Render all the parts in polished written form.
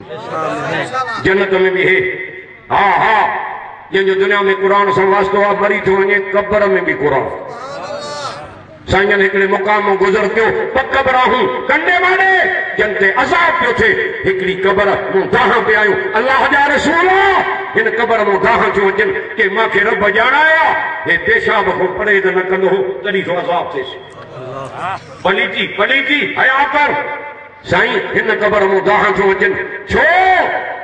जन्नत में भी है। हाँ हाँ, जो दुनिया में कुरान से वास्तो आ मरी थो वने कब्र में भी कुरान। साईं हिकड़े मुकाम गुज़र कयो कब्र हूं कंडे मारे जंते अज़ाब पियो थे हिकड़ी कब्र मु दाह पे आयो अल्लाह जा रसूल इन कब्र मु दाह जो वजन के मांखे रब जाणाया हे पेशाब को परहेज न कंदो तड़ी तो अज़ाब थे। पलीती हया कर साईं हिन कब्र मु दाह जो वजन छो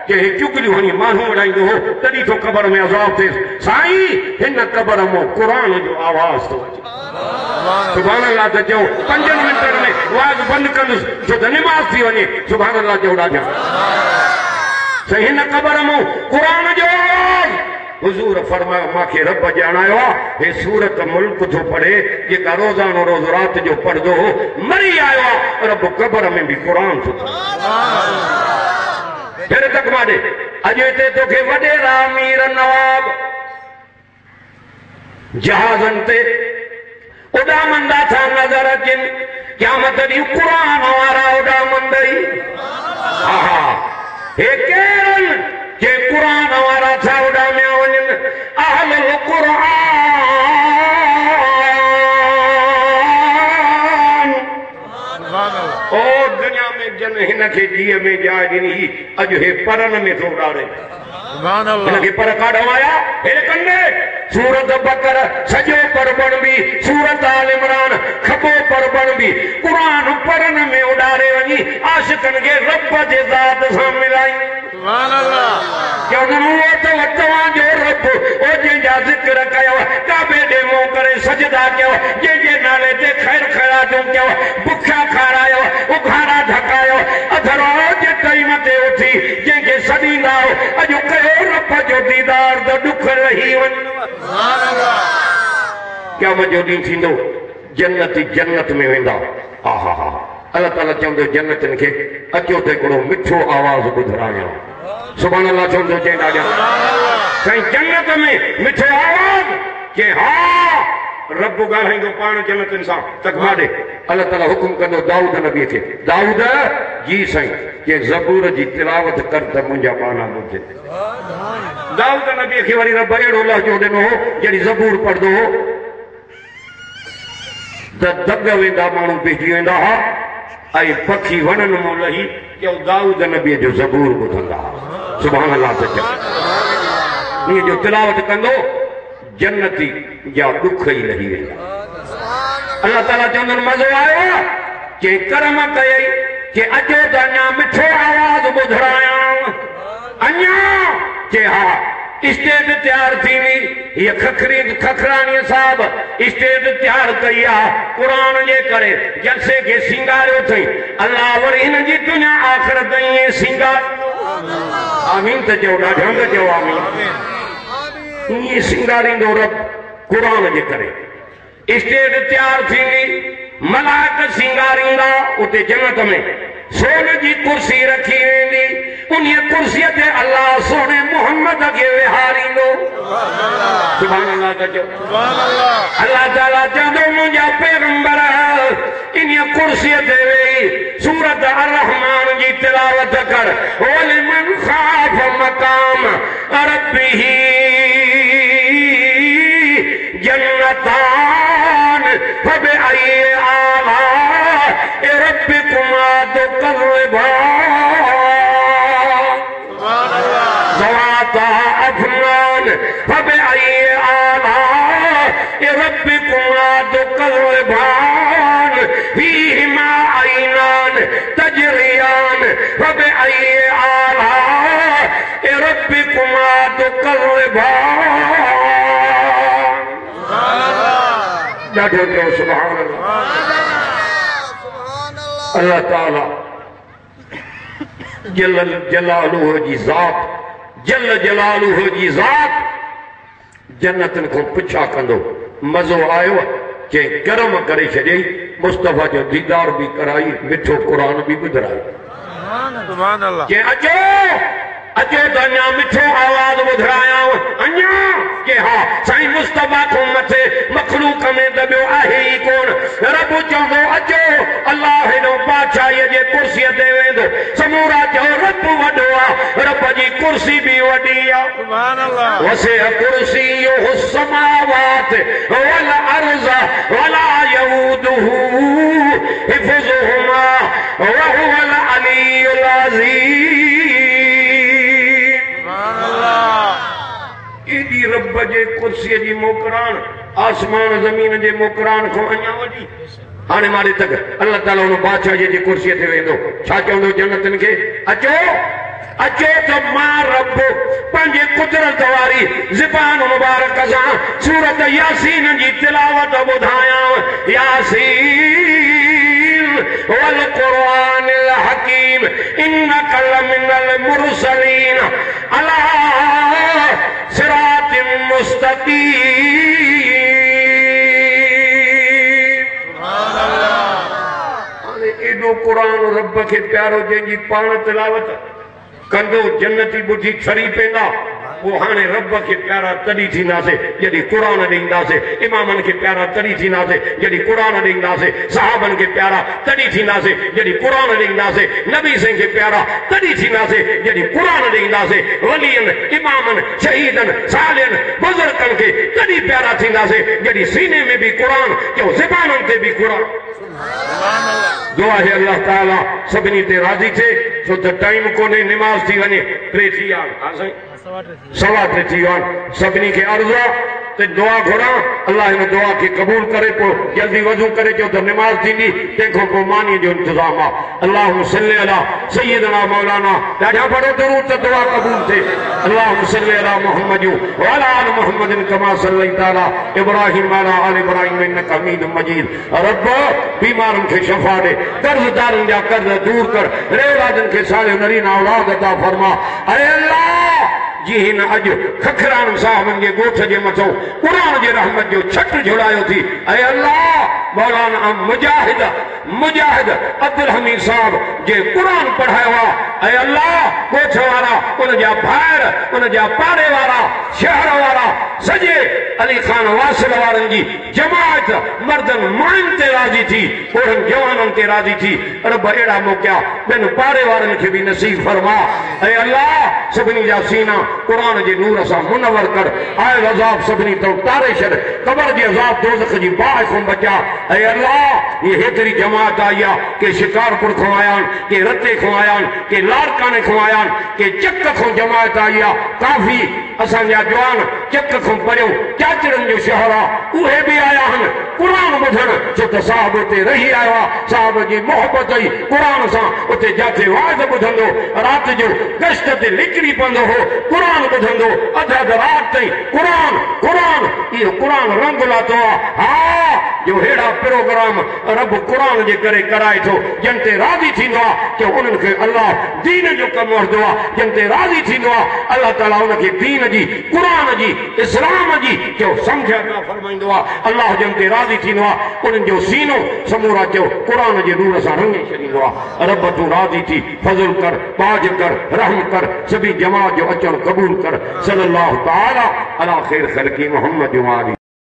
के चुगली हणी मानू उड़ाईंदो हो तड़ी तो कब्र में अज़ाब थे। साईं हिन कब्र मु कुरान जो आवाज तो अचे। सुभान अल्लाह त चओ 5 मिनटनि में आवाज़ बंदि कंदुसि छो त निमाज़ थी वञे। सुभान अल्लाह चओ ॾाढा साईं हिन क़बर मूं क़ुरान जो आवाज़ हुज़ूर फरमायो मांखे रब ॼाणायो आहे हे सूरत मुल्क थो पढ़े जेका रोज़ानो रोज़ रात जो पढ़ंदो हो मरी आयो आहे रब क़बर में बि क़ुरान थो फिर तक माॾे अॼु हिते तोखे वॾेरा अमीर नवाब जहाज़नि ते उॾामंदा था नज़र अचनि क़यामत ॾींहुं क़ुरान वारा उॾामंदई। हा हे केरनि जे क़ुरान वारा था उॾामिया वञनि अहलुल क़ुरान। ओ दुनिया में जन हिन खे जीअ में जाइ ॾिनी अॼु हे परनि में थो उॾारे। हिनखे पर काढो आया हेॾे कंदे सूरत बकर सॼो परबण बि सूरत आल इमरान खबो परबण बि क़ुरान परन में उॾारे वञी आशिकनि खे रब जे ज़ात सां मिलाई। सुभान अल्लाह चवंदो त तव्हांजो रब ओ जंहिंजा ज़िक्र कयो काबे ॾे मुंहुं करे सजदा कयो जंहिंजे नाले ते ख़ैर ख़ैरातूं कयो बुखिया खारायो उघाड़ा ढकायो अधरो जे टाइम ते उथी जंहिंखे सॾींदा अॼु कयो रब जो दीदार त ॾुख रही वञ। क़यामत जो ॾींहुं थींदो जन्नती जन्नत में वेंदा। हा हा हा अल्लाह ताला चवंदो जन्नतनि खे अचो त हिकिड़ो मिठो आवाज़ ॿुधायां। सुभान अल्लाह चवंदो चई ॾाढा साईं जन्नत में मिठो आवाज़ के हा रब ॻाल्हाईंदो पाण जन्नतनि सां तक माॾे अल्लाह ताला हुकुम कंदो दाऊद नबीअ खे दाऊद जी साईं के ज़बूर जी तिलावत कर त मुंहिंजा पाना ॿुधे। दाऊद नबीअ खे वरी रब अहिड़ो लहजो ॾिनो हो जहिड़ी ज़बूर पढ़ंदो हो त दग वेंदा माण्हू पइजी वेंदा हुआ ऐं पखी वणनि मां लही जो दाऊद नबीअ जो ज़बूर ॿुधंदा हुआ। सुभान अल्लाह त चओ ईअं जो तिलावत कंदो जन्नती जा ॾुख ई लही वेंदा। अल्लाह ताला चवंदो मज़ो आयो के कर्म कयई के अचो त अञा मिठो आवाज़ ॿुधायां अञा के हा स्टेज तैयार थी हुई ये खखरानी साहब स्टेज तैयार कई आहे क़ुरान जे करे जलसे के सिंगारियो अथई अल्लाह वरी हिन जी दुनिया आख़िरत ईअं सिंगार आमीन त चओ ॾाढा त चओ आमीन ईअं सिंगारींदो रब क़ुरान जे करे स्टेज तैयार थी हुई मलाइक सिंगारींदा उते जन्नत में सोन जी कुर्सी रखी वेंदी उन कुर्सीअ ते अल्लाह सोने मोहम्मद खे विहारींदो। सुभान अल्लाह त चओ अल्लाह ताला चवंदो मुंहिंजा पैगंबर इन कुर्सीअ ते वेही सूरत अर-रहमान जी तिलावत कर वलिमन ख़ाफ़ मक़ाम रब्बिही जन्नतान फबिअय्यि आलाइ रब्बिकुमा तुकज़्ज़िबान ज़वाता अफ़नान फबिअय्यि आलाइ रब्बिकुमा तुकज़्ज़िबान फ़ीहिमा ऐनान तजरियान फबिअय्यि आलाइ रब्बिकुमा तुकज़्ज़िबान। ॾाढो चओ सुभान अल्लाह। अल्लाह ताला जल जलालुहु जी ज़ात जल जलालुहु जी ज़ात जन्नतनि खां पुछा कंदो मज़ो आयो के कर्म करे छॾियई मुस्तफ़ा जो दीदार भी कराई मिठो क़ुरान भी ॿुधाई के अचो अचो तो अञा मिठो आवाज़ ॿुधायांव अञा के हा साईं मुस्तफा खां मथे मखलूक में दॿियो आहे ई कोन रब चवंदो अचो अल्लाह हेॾो बादशाहीअ जे कुर्सीअ ते वेंदो समूरा चओ रब वॾो आहे रब जी कुर्सी बि वॾी आहे सुभान अल्लाह वसिअ कुर्सीयुहु समावात वल अर्ज़ वला यऊदुहु हिफ़्ज़ुहुमा वहुवल अलीयुल अज़ीम एडी रब जे कुर्सीअ जी मोकरान आसमान ज़मीन जे मोकरान खां अञा वॾी हाणे मारे तक अल्लाह ताला हुन बादशाह जी कुर्सीअ ते वेंदो छा चवंदो जन्नतनि खे अचो अचो तो मां रब पंहिंजे कुदरत वारी ज़बान मुबारक सां सूरत यासीन जी तिलावत ॿुधायां यासीन वल क़ुरआनिल हकीम इन्नका लमिनल मुरसलीन अला सिरातिम मुस्तक़ीम सुभान अल्लाह हाणे एॾो क़ुरान रब खे प्यारो जंहिंजी पाण तिलावत कंदो जन्नती ॿुधी छड़ी पेंदा वो हाणे रब खे प्यारा तॾहिं थींदासीं जॾहिं क़ुरान ॾींदासीं इमामनि खे प्यारा तॾहिं थींदासीं जॾहिं क़ुरान ॾींदासीं साहबनि खे प्यारा तॾहिं थींदासीं जॾहिं क़ुरान ॾींदासीं नबी साईं खे प्यारा तॾहिं थींदासीं जॾहिं क़ुरान ॾींदासीं वलियनि इमामनि शहीदनि सालियनि बुज़ुर्गनि खे तॾहिं प्यारा थींदासीं जॾहिं सीने में बि क़ुरान जो ज़बाननि ते बि क़ुरान दुआ है अल्लाह ताला सभिनी ते राज़ी थिए छो त टाइम कोन्हे निमाज़ थी वञे 3 थी विया आहिनि 3:15 थी विया आहिनि सभिनी खे अर्ज़ु आहे त दुआ घुरां अल्लाह हिन दुआ खे क़बूल करे पोइ जल्दी वज़ू करे चओ त निमाज़ थींदी तंहिंखां पोइ मानी जो इंतज़ाम आहे अल्लाहुम्म सल्ली अला सय्यदना मौलाना ॾाढा पढ़ो दरूद त दुआ क़बूल थिए अल्लाहुम्म सल्ली अला मुहम्मद व अला आलि मुहम्मदिन कमा सल्लैता अला इब्राहीम व अला आलि इब्राहीम इन्नका हमीदुम मजीद रब बीमारनि खे शफ़ा ॾे कर्ज़दारनि जा कर्ज़ दूर कर रेवादनि खे साले नरीना औलाद अता फरमा अरे अल्लाह जी हिन अॼु खखरान साहबनि जे ॻोठ जे मथां क़ुरान जे रहमत जो छट झुड़ायो थी ऐं अल्लाह मौलाना मुजाहिद अब्दुल हमीद साहब जे क़ुरान पढ़ायो आहे ऐं अल्लाह ॻोठ वारा उन जा भाइर उन जा पाड़े वारा शहर वारा सॼे अली खान वासिल वारनि जी जमात मर्दनि मायुनि ते राज़ी थी ओड़नि जवाननि ते राज़ी थी रब अहिड़ा मोकिया ॿियनि पाड़े वारनि खे बि नसीब फरमा ऐं अल्लाह सभिनी जा सीना क़ुरान जे नूर सां मुनवर कर आयल अज़ाब सभिनी तो तारे छॾ क़बर जे अज़ाब दोज़ख जी बाहि खां बचा ऐं अल्लाह ये हेतिरी जमात आई आहे के शिकारपुर खां आया आहिनि के रते खां आया आहिनि के लाड़काने खां आया आहिनि के चक खां जमात आई आहे काफ़ी असांजा जवान चक खां परियों चाचड़नि जो शहर आहे उहे बि आया आहिनि क़ुरान ॿुधण छो त साहिब उते रही आयो आहे साहिब जी मोहबत ई क़ुरान सां उते जिथे वाज़ ॿुधंदो राति जो गश्त ते निकिरी पवंदो हो क़ुरान ॿुधंदो अध राति ताईं क़ुरान इहो क़ुरान रंग लाथो आहे हा जो अहिड़ा प्रोग्राम रब क़ुरान जे करे कराए थो जिन ते राज़ी थींदो आहे जो उन्हनि खे अल्लाह दीन जो कमु वठंदो आहे जिन ते राज़ी थींदो आहे अल्लाह ताला उनखे दीन जी क़ुरान जी इस्लाम जी जो सम्झ अता फरमाईंदो आहे अल्लाह जिन ते राज़ी थींदो आहे उन्हनि जो सीनो समूरा जो क़ुरान जे नूर सां रंगे छॾींदो आहे रब तूं राज़ी थी फज़ल कर बाज कर रहम कर सभी जमात जो अचणु क़बूल कर सल्लल्लाहु ताला अला ख़ैर ख़ल्क़ी मुहम्मद वाली